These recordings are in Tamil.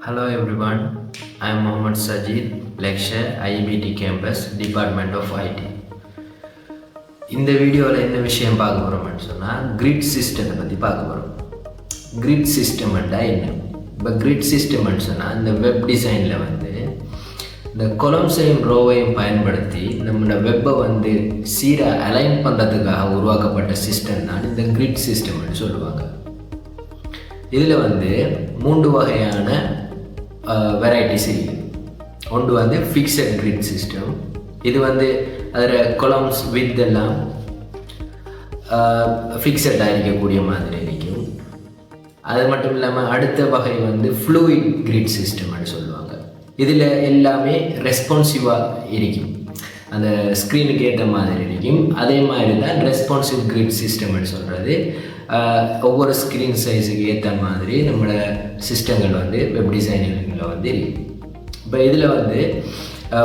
Hello everyone, I am Mohammad Sajid, lecturer, IEBT campus, Department of IT. இந்த வீடியோவில் என்ன விஷயம் பார்க்க போகிறோம்னு சொன்னால் கிரிட் சிஸ்டத்தை பற்றி பார்க்க போகிறோம். கிரிட் சிஸ்டம்ட்டா என்ன? இப்போ கிரிட் சிஸ்டம்னு சொன்னால் இந்த வெப் டிசைனில் வந்து இந்த கொலம்ஸையும் ரோவையும் பயன்படுத்தி நம்மளோட வெப்பை வந்து சீராக அலைன் பண்ணுறதுக்காக உருவாக்கப்பட்ட சிஸ்டம் தான் இந்த கிரிட் சிஸ்டம்னு சொல்லுவாங்க. இதில் வந்து 3 வகையான வெரைட்டிஸ் இருக்குது. ஒன்று வந்து ஃபிக்ஸட் கிரிட் சிஸ்டம். இது வந்து அதில் கொலம்ஸ் வித் எல்லாம் ஃபிக்ஸடாக இருக்கக்கூடிய மாதிரி இருக்கும். அது மட்டும் இல்லாமல் அடுத்த வகை வந்து ஃப்ளூயிட் கிரிட் சிஸ்டம்னு சொல்லுவாங்க. இதில் எல்லாமே ரெஸ்பான்சிவாக இருக்கும், அந்த ஸ்க்ரீனுக்கு ஏற்ற மாதிரி இருக்கும். அதே மாதிரி தான் ரெஸ்பான்சிவ் கிரிட் சிஸ்டம்னு சொல்கிறது. ஒவ்வொரு ஸ்க்ரீன் சைஸுக்கு ஏற்ற மாதிரி நம்மளோட சிஸ்டங்கள் வந்து வெப் டிசைனிங்கில் வந்து இருக்குது. இப்போ இதில் வந்து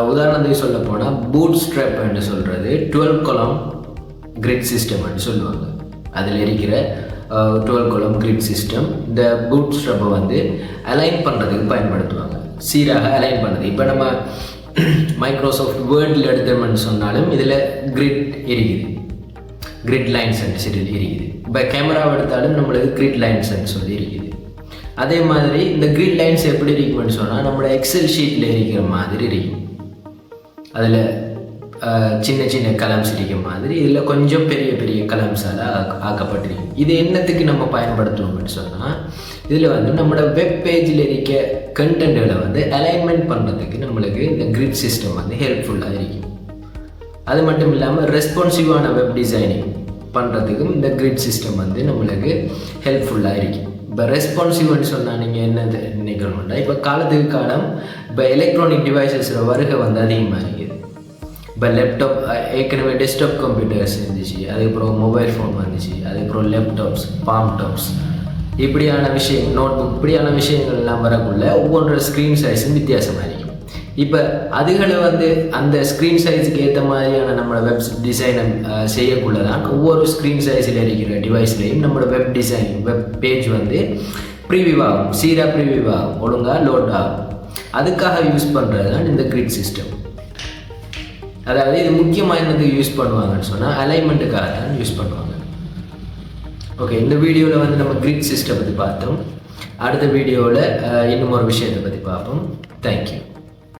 உதாரணத்துக்கு சொல்ல போனால் பூட் ஸ்ட்ராப்னு சொல்கிறது 12 column கிரிட் சிஸ்டம்னு சொல்லுவாங்க. அதில் இருக்கிற 12 column கிரிட் சிஸ்டம் இந்த பூட் ஸ்ட்ராப்பை வந்து அலைன் பண்ணுறதுக்கு பயன்படுத்துவாங்க, சீராக அலைன் பண்ணுறது. இப்போ நம்ம மைக்ரோசாஃப்ட் வேர்டில் எடுத்தோம்னு சொன்னாலும் இதில் கிரிட் இருக்குது, கிரிட் லைன்ஸ் சொல்லி இருக்குது. இப்போ கேமராவை எடுத்தாலும் நம்மளுக்கு கிரிட் லைன்ஸ் சொல்லி இருக்குது. அதே மாதிரி இந்த கிரிட் லைன்ஸ் எப்படி இருக்குமென்னு சொன்னால் நம்மளோட எக்ஸல் ஷீட்டில் இருக்கிற மாதிரி இருக்கும். அதில் சின்ன சின்ன கலம்ஸ் இருக்கிற மாதிரி இதில் கொஞ்சம் பெரிய பெரிய கலம்ஸால் ஆக்கப்பட்டிருக்கு. இது என்னத்துக்கு நம்ம பயன்படுத்துவோம்னு சொன்னால் இதில் வந்து நம்மளோட வெப் பேஜில் இருக்க கண்டென்ட்களை வந்து அலைன்மெண்ட் பண்ணுறதுக்கு நம்மளுக்கு இந்த கிரிட் சிஸ்டம் வந்து ஹெல்ப்ஃபுல்லாக இருக்கும். அது மட்டும் இல்லாமல் ரெஸ்பான்சிவான வெப் டிசைனிங் பண்ணுறதுக்கும் இந்த கிரிட் சிஸ்டம் வந்து நம்மளுக்கு ஹெல்ப்ஃபுல்லாக இருக்கும். இப்போ ரெஸ்பான்சிவ்னு சொன்னால் நீங்கள் என்ன நினைக்கணும்னா, இப்போ காலத்துக்கு காலம் இப்போ எலக்ட்ரானிக் டிவைசஸில் வருகை வந்து அதிகமாக இருக்குது. இப்போ லேப்டாப் ஏற்கனவே டெஸ்க்டாப் கம்ப்யூட்டர்ஸ் இருந்துச்சு, அதுக்கப்புறம் மொபைல் ஃபோன் வந்துச்சு, அதுக்கப்புறம் லேப்டாப்ஸ், பாம் டாப்ஸ், இப்படியான விஷயம், நோட்புக், இப்படியான விஷயங்கள் எல்லாம் வரக்குள்ள ஒவ்வொரு ஸ்க்ரீன் சைஸும் வித்தியாசமாக இருக்கும். இப்போ அதுகளை வந்து அந்த ஸ்க்ரீன் சைஸுக்கு ஏற்ற மாதிரியான நம்மளோட வெப் டிசைனை செய்யக்குள்ள தான் ஒவ்வொரு ஸ்க்ரீன் சைஸில் இருக்கிற டிவைஸ்லேயும் நம்மளோட வெப் டிசைனிங் வெப் பேஜ் வந்து ப்ரீவியூ ஆகும், சீராக ப்ரீவியூ ஆகும், ஒழுங்காக லோட் ஆகும். அதுக்காக யூஸ் பண்ணுறது தான் இந்த கிரிட் சிஸ்டம். அதாவது இது முக்கியமாக என்னதுக்கு யூஸ் பண்ணுவாங்கன்னு சொன்னால் அலைன்மெண்ட்டுக்காக தான் யூஸ் பண்ணுவாங்க. ஓகே, இந்த வீடியோவில் வந்து நம்ம கிரிட் சிஸ்டம் பற்றி பார்த்தோம். அடுத்த வீடியோவில் இன்னும் ஒரு விஷயத்தை பற்றி பார்ப்போம். தேங்க்யூ.